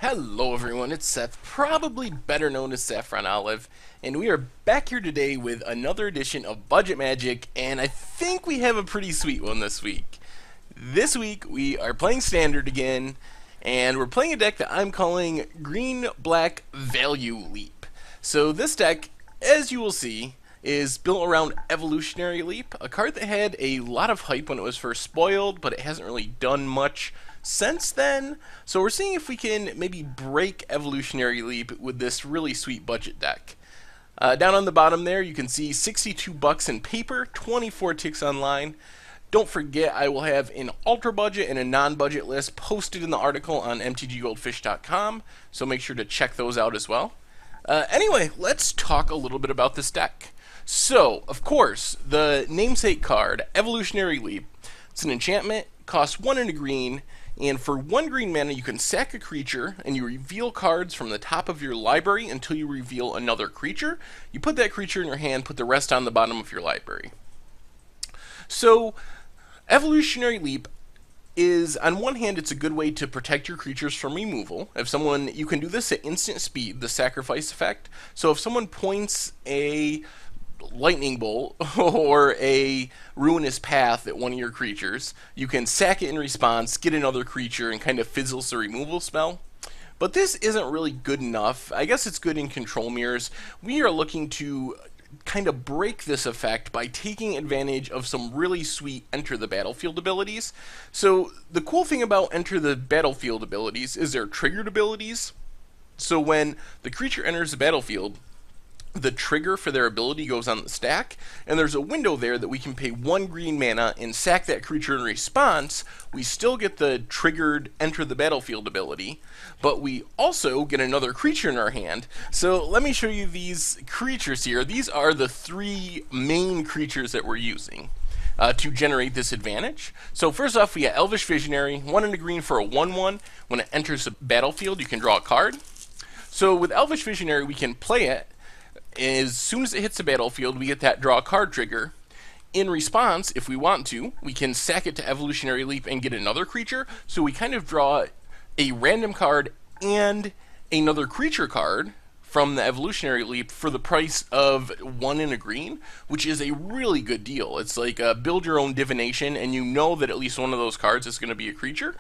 Hello everyone, it's Seth, probably better known as Saffron Olive, and we are back here today with another edition of Budget Magic, and I think we have a pretty sweet one this week. This week we are playing Standard again, and we're playing a deck that I'm calling Green-Black Value Leap. So this deck, as you will see, is built around Evolutionary Leap, a card that had a lot of hype when it was first spoiled, but it hasn't really done much since then. So we're seeing if we can maybe break Evolutionary Leap with this really sweet budget deck. Down on the bottom there, you can see $62 in paper, 24 ticks online. Don't forget, I will have an ultra budget and a non-budget list posted in the article on mtggoldfish.com, so make sure to check those out as well. Anyway, let's talk a little bit about this deck. So, of course, the namesake card, Evolutionary Leap, it's an enchantment, costs 1 and a green, and for 1 green mana you can sack a creature and you reveal cards from the top of your library until you reveal another creature. You put that creature in your hand, put the rest on the bottom of your library. So, Evolutionary Leap is, on one hand, it's a good way to protect your creatures from removal. You can do this at instant speed, the sacrifice effect. So if someone points a lightning bolt or a ruinous path at one of your creatures, you can sack it in response, get another creature, and kind of fizzles the removal spell. But this isn't really good enough. I guess it's good in control mirrors. We are looking to kind of break this effect by taking advantage of some really sweet enter the battlefield abilities. So the cool thing about enter the battlefield abilities is they're triggered abilities. So when the creature enters the battlefield, the trigger for their ability goes on the stack, and there's a window there that we can pay 1 green mana and sack that creature in response. We still get the triggered enter the battlefield ability, but we also get another creature in our hand. So let me show you these creatures here. These are the 3 main creatures that we're using to generate this advantage. So first off, we got Elvish Visionary, 1 and a green for a 1/1. When it enters the battlefield, you can draw a card. So with Elvish Visionary, we can play it. As soon as it hits the battlefield, we get that draw card trigger. In response, if we want to, we can sack it to Evolutionary Leap and get another creature. So we kind of draw a random card and another creature card from the Evolutionary Leap for the price of 1 and a green, which is a really good deal. It's like build your own divination, and you know that at least one of those cards is going to be a creature.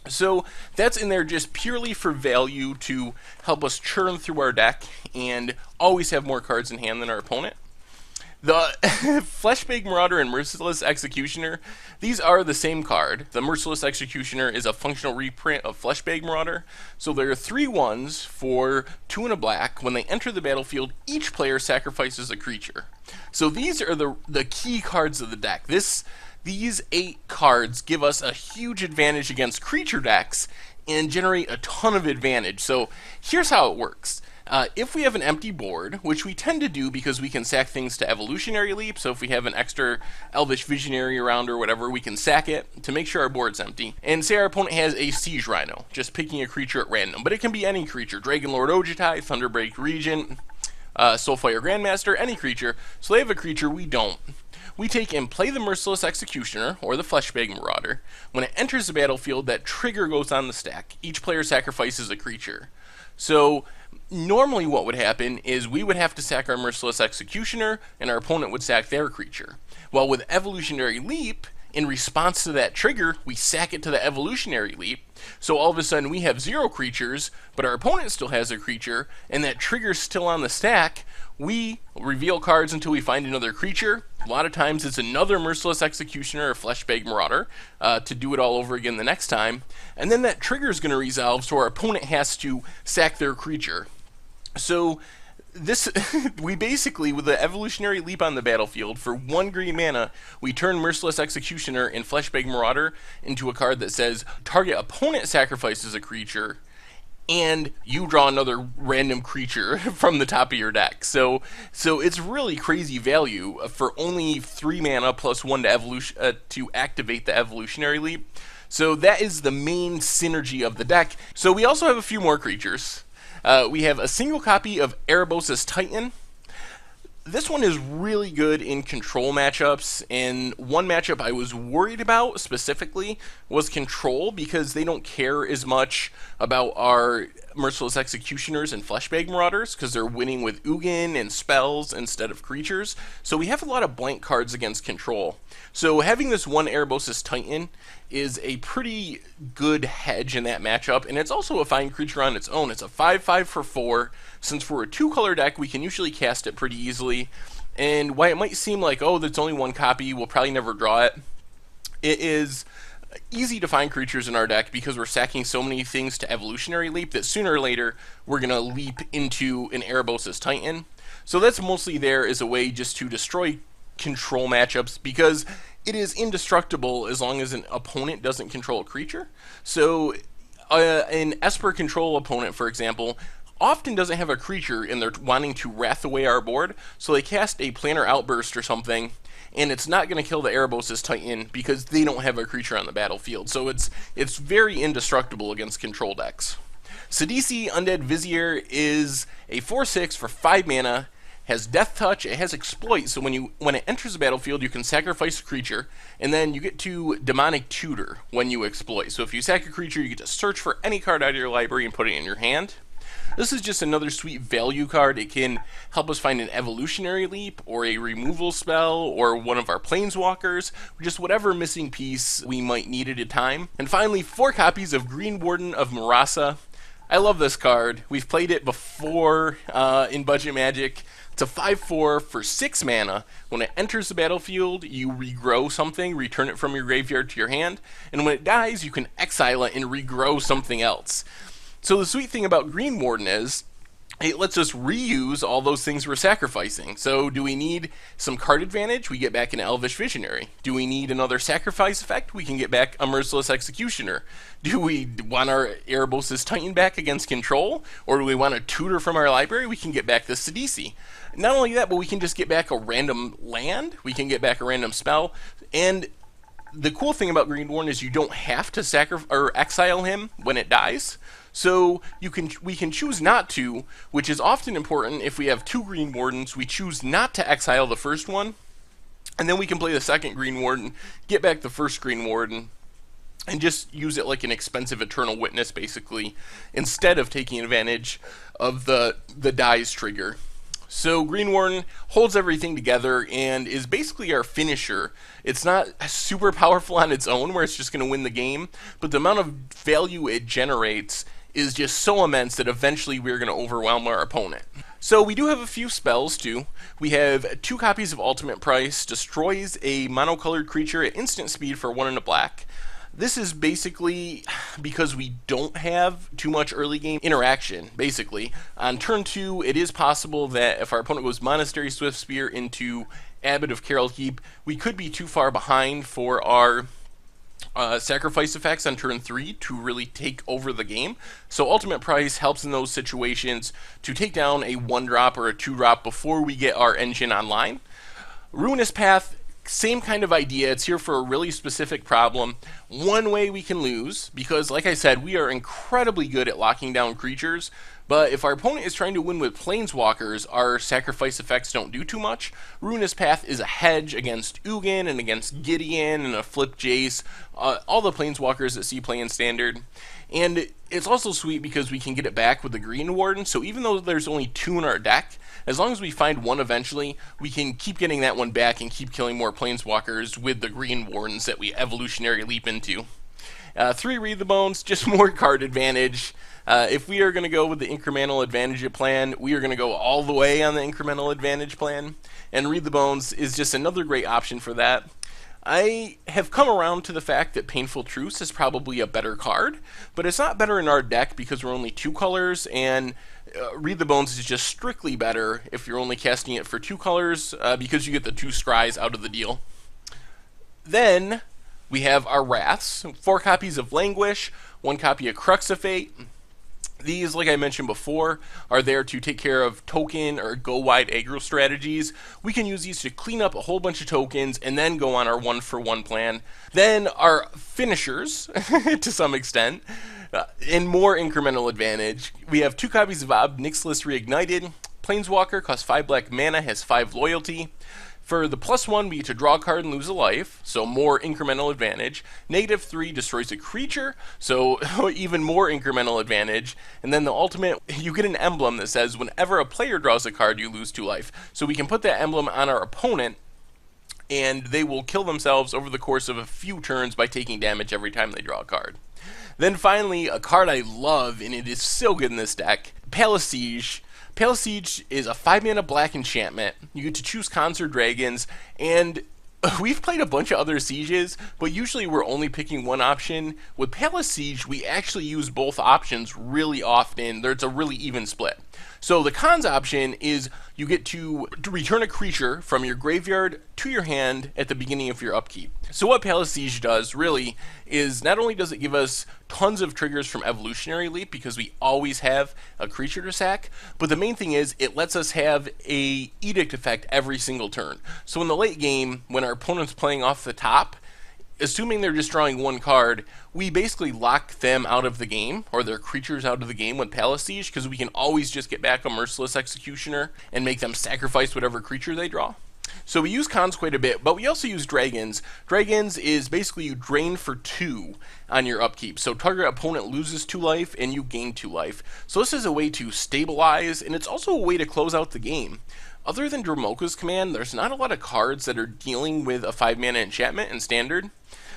So that's in there just purely for value to help us churn through our deck and always have more cards in hand than our opponent. The Fleshbag Marauder and Merciless Executioner, these are the same card. The Merciless Executioner is a functional reprint of Fleshbag Marauder. So there are 3 ones for 2 and a black. When they enter the battlefield, each player sacrifices a creature. So these are the key cards of the deck. These 8 cards give us a huge advantage against creature decks and generate a ton of advantage. So here's how it works. If we have an empty board, which we tend to do because we can sack things to Evolutionary Leap, so if we have an extra Elvish Visionary around or whatever, we can sack it to make sure our board's empty. And say our opponent has a Siege Rhino, just picking a creature at random, but it can be any creature. Dragonlord Ojutai, Thunderbreak Regent, Soulfire Grandmaster, any creature. So they have a creature, we don't. We take and play the Merciless Executioner, or the Fleshbag Marauder. When it enters the battlefield, that trigger goes on the stack. Each player sacrifices a creature. So normally what would happen is we would have to sack our Merciless Executioner, and our opponent would sack their creature. Well, with Evolutionary Leap, in response to that trigger, we sack it to the Evolutionary Leap. So all of a sudden we have 0 creatures, but our opponent still has a creature, and that trigger's still on the stack. We reveal cards until we find another creature. A lot of times it's another Merciless Executioner or Fleshbag Marauder to do it all over again the next time. And then that trigger is going to resolve, so our opponent has to sack their creature. So this, we basically, with the Evolutionary Leap on the battlefield, for 1 green mana, we turn Merciless Executioner and Fleshbag Marauder into a card that says, target opponent sacrifices a creature, and you draw another random creature from the top of your deck. So it's really crazy value for only 3 mana plus 1 to activate the Evolutionary Leap. So that is the main synergy of the deck. So we also have a few more creatures. We have a single copy of Erebos' Titan. This one is really good in control matchups, and one matchup I was worried about specifically was control because they don't care as much about our Merciless Executioners and Fleshbag Marauders because they're winning with Ugin and spells instead of creatures. So we have a lot of blank cards against control. So having this one Erebos' Titan is a pretty good hedge in that matchup, and it's also a fine creature on its own. It's a 5/5 for 4. Since for a 2-color deck, we can usually cast it pretty easily. And while it might seem like, oh, there's only one copy, we'll probably never draw it, it is easy to find creatures in our deck because we're sacking so many things to Evolutionary Leap that sooner or later we're going to leap into an Erebos' Titan. So that's mostly there as a way just to destroy control matchups because it is indestructible as long as an opponent doesn't control a creature. So an Esper control opponent, for example, often doesn't have a creature and they're wanting to wrath away our board, so they cast a Planar Outburst or something, and it's not going to kill the Erebos' Titan because they don't have a creature on the battlefield. So it's very indestructible against control decks. Sidisi Undead Vizier is a 4/6 for 5 mana, has Death Touch, it has Exploit, so when it enters the battlefield you can sacrifice a creature, and then you get to Demonic Tutor when you exploit. So if you sack a creature, you get to search for any card out of your library and put it in your hand. This is just another sweet value card. It can help us find an Evolutionary Leap, or a removal spell, or one of our Planeswalkers, just whatever missing piece we might need at a time. And finally, 4 copies of Green Warden of Murasa. I love this card. We've played it before in Budget Magic. It's a 5/4 for 6 mana. When it enters the battlefield, you regrow something, return it from your graveyard to your hand, and when it dies, you can exile it and regrow something else. So the sweet thing about Green Warden is it lets us reuse all those things we're sacrificing. So do we need some card advantage? We get back an Elvish Visionary. Do we need another sacrifice effect? We can get back a Merciless Executioner. Do we want our Erebos' Titan back against control? Or do we want a tutor from our library? We can get back the Sidisi. Not only that, but we can just get back a random land. We can get back a random spell. And the cool thing about Green Warden is you don't have to sacrifice or exile him when it dies. So we can choose not to, which is often important if we have 2 Green Wardens. We choose not to exile the first one, and then we can play the second Green Warden, get back the first Green Warden, and just use it like an expensive Eternal Witness, basically, instead of taking advantage of the dies trigger. So Green Warden holds everything together and is basically our finisher. It's not super powerful on its own where it's just going to win the game, but the amount of value it generates is just so immense that eventually we're going to overwhelm our opponent. So we do have a few spells too. We have 2 copies of Ultimate Price, destroys a monocolored creature at instant speed for 1 and a black. This is basically because we don't have too much early game interaction, basically. On turn 2, it is possible that if our opponent goes Monastery Swiftspear into Abbot of Carol Keep, we could be too far behind for our sacrifice effects on turn 3 to really take over the game. So Ultimate Price helps in those situations to take down a 1-drop or a 2-drop before we get our engine online. Ruinous Path, same kind of idea. It's here for a really specific problem. One way we can lose, because like I said, we are incredibly good at locking down creatures, but if our opponent is trying to win with Planeswalkers, our sacrifice effects don't do too much. Ruinous Path is a hedge against Ugin and against Gideon and a Flip Jace, all the Planeswalkers that see play in Standard. And it's also sweet because we can get it back with the Green Warden, so even though there's only 2 in our deck, as long as we find one eventually, we can keep getting that one back and keep killing more Planeswalkers with the Green Wardens that we Evolutionary Leap into. 3 Read the Bones, just more card advantage. If we are going to go with the incremental advantage plan, we are going to go all the way on the incremental advantage plan, and Read the Bones is just another great option for that. I have come around to the fact that Painful Truce is probably a better card, but it's not better in our deck because we're only 2 colors, and Read the Bones is just strictly better if you're only casting it for 2 colors because you get the 2 scries out of the deal. Then we have our Wraths, 4 copies of Languish, 1 copy of Crux of Fate. These, like I mentioned before, are there to take care of token or go wide aggro strategies. We can use these to clean up a whole bunch of tokens and then go on our 1-for-1 plan. Then our finishers, to some extent, in more incremental advantage. We have 2 copies of Ob Nixilis Reignited, Planeswalker, costs 5 black mana, has 5 loyalty. For the +1, we get to draw a card and lose a life, so more incremental advantage. -3 destroys a creature, so even more incremental advantage. And then the ultimate, you get an emblem that says whenever a player draws a card, you lose 2 life. So we can put that emblem on our opponent, and they will kill themselves over the course of a few turns by taking damage every time they draw a card. Then finally, a card I love, and it is so good in this deck, Palace Siege. Palace Siege is a 5-mana black enchantment. You get to choose cons or dragons, and we've played a bunch of other sieges, but usually we're only picking one option. With Palace Siege, we actually use both options really often. There's a really even split. So the cons option is you get to return a creature from your graveyard to your hand at the beginning of your upkeep. So what Palace Siege does really is not only does it give us tons of triggers from Evolutionary Leap because we always have a creature to sack, but the main thing is it lets us have a edict effect every single turn. So in the late game, when our opponent's playing off the top, assuming they're just drawing one card, we basically lock them out of the game, or their creatures out of the game with Palace Siege, because we can always just get back a Merciless Executioner and make them sacrifice whatever creature they draw. So we use cons quite a bit, but we also use dragons. Dragons is basically you drain for 2 on your upkeep. So target opponent loses 2 life and you gain 2 life. So this is a way to stabilize, and it's also a way to close out the game. Other than Dromoka's command, there's not a lot of cards that are dealing with a 5-mana enchantment in Standard.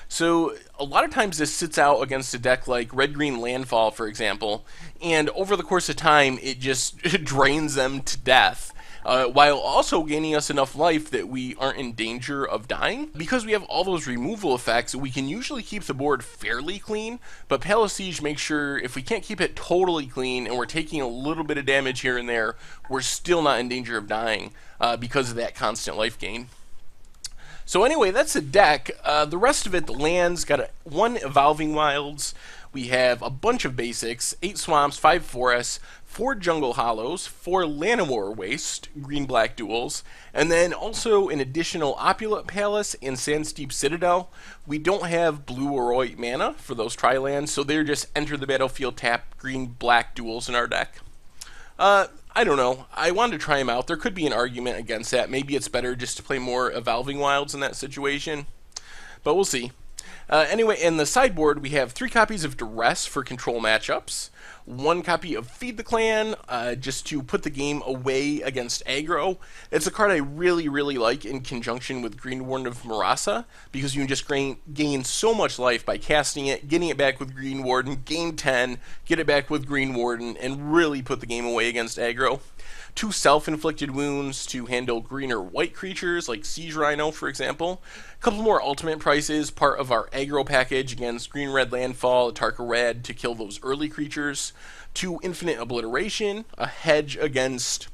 So a lot of times this sits out against a deck like Red-Green Landfall, for example, and over the course of time it just drains them to death. While also gaining us enough life that we aren't in danger of dying. Because we have all those removal effects, we can usually keep the board fairly clean, but Palace Siege makes sure if we can't keep it totally clean and we're taking a little bit of damage here and there, we're still not in danger of dying because of that constant life gain. So anyway, that's the deck. The rest of it, the lands, got 1 Evolving Wilds. We have a bunch of basics, 8 swamps, 5 forests, 4 jungle hollows, 4 Llanowar Waste, green-black duals, and then also an additional Opulent Palace and Sandsteep Citadel. We don't have blue or white mana for those tri-lands, so they're just enter the battlefield tap green-black duals in our deck. I don't know. I wanted to try them out. There could be an argument against that. Maybe it's better just to play more Evolving Wilds in that situation, but we'll see. Anyway, in the sideboard, we have 3 copies of Duress for control matchups, 1 copy of Feed the Clan, just to put the game away against aggro. It's a card I really, really like in conjunction with Green Warden of Marasa, because you can just gain so much life by casting it, getting it back with Green Warden, gain 10, get it back with Green Warden, and really put the game away against aggro. 2 self-inflicted wounds to handle green or white creatures, like Siege Rhino, for example. A couple more ultimate prices, part of our aggro package against green-red landfall, Atarka Red to kill those early creatures. 2 infinite obliteration, a hedge against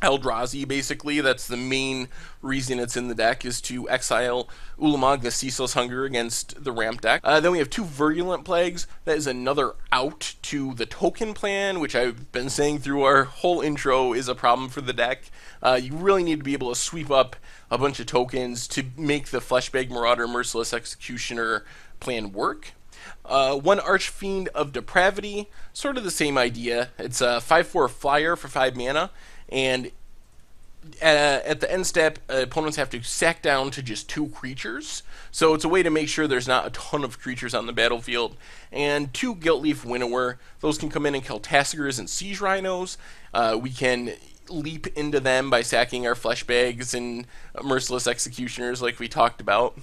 Eldrazi, basically. That's the main reason it's in the deck, is to exile Ulamog, the Ceaseless Hunger, against the ramp deck. Then we have 2 Virulent Plagues. That is another out to the token plan, which I've been saying through our whole intro is a problem for the deck. You really need to be able to sweep up a bunch of tokens to make the Fleshbag Marauder Merciless Executioner plan work. 1 Archfiend of Depravity, sort of the same idea. It's a 5/4 flyer for 5 mana, and at the end step, opponents have to sack down to just 2 creatures. So it's a way to make sure there's not a ton of creatures on the battlefield. And 2 Guiltleaf Winnower. Those can come in and kill Tassigers and Siege Rhinos. We can leap into them by sacking our Fleshbags and Merciless Executioners like we talked about.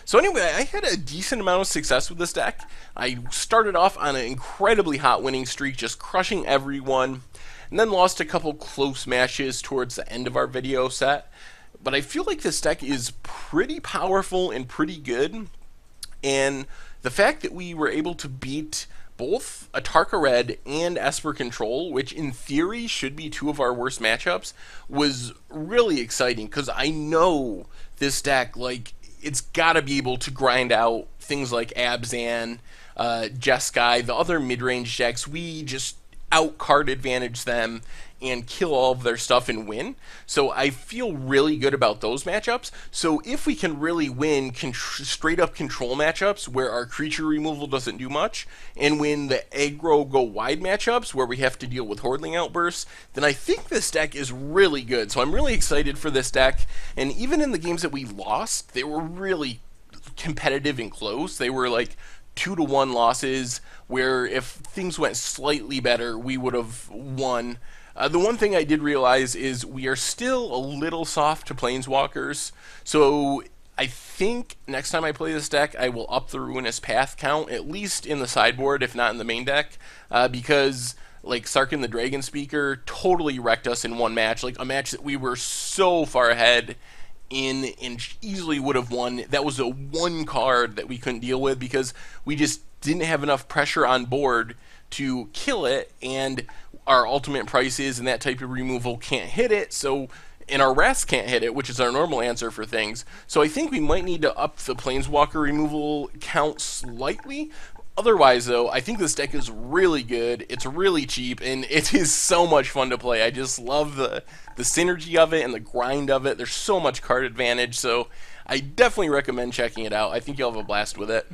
So anyway, I had a decent amount of success with this deck. I started off on an incredibly hot winning streak, just crushing everyone, and then lost a couple close matches towards the end of our video set. But I feel like this deck is pretty powerful and pretty good, and the fact that we were able to beat both Atarka Red and Esper Control, which in theory should be 2 of our worst matchups, was really exciting, because I know this deck, like, it's got to be able to grind out things like Abzan, Jeskai, the other mid-range decks. We just out-card advantage them, and kill all of their stuff and win. So I feel really good about those matchups. So if we can really win straight up control matchups where our creature removal doesn't do much, and win the aggro go wide matchups where we have to deal with Hordling Outbursts, then I think this deck is really good. So I'm really excited for this deck. And even in the games that we lost, they were really competitive and close. They were like 2-1 losses where if things went slightly better, we would have won. The one thing I did realize is we are still a little soft to Planeswalkers, so I think next time I play this deck, I will up the Ruinous Path count, at least in the sideboard, if not in the main deck, because like Sarkhan the Dragon Speaker totally wrecked us in one match, like a match that we were so far ahead in and easily would have won. That was a one card that we couldn't deal with because we just didn't have enough pressure on board to kill it, and our ultimate prices and that type of removal can't hit it, so and our Wraths can't hit it, which is our normal answer for things. So I think we might need to up the Planeswalker removal count slightly. Otherwise, though, I think this deck is really good. It's really cheap, and it is so much fun to play. I just love the synergy of it and the grind of it. There's so much card advantage, so I definitely recommend checking it out. I think you'll have a blast with it.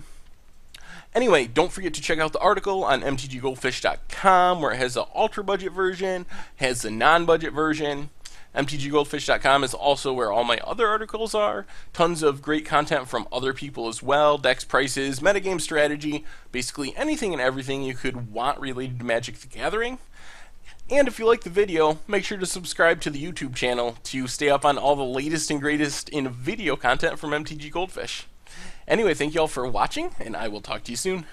Anyway, don't forget to check out the article on mtggoldfish.com where it has the ultra budget version, has the non-budget version. mtggoldfish.com is also where all my other articles are. Tons of great content from other people as well, decks prices, metagame strategy, basically anything and everything you could want related to Magic the Gathering. And if you like the video, make sure to subscribe to the YouTube channel to stay up on all the latest and greatest in video content from MTG Goldfish. Anyway, thank you all for watching, and I will talk to you soon.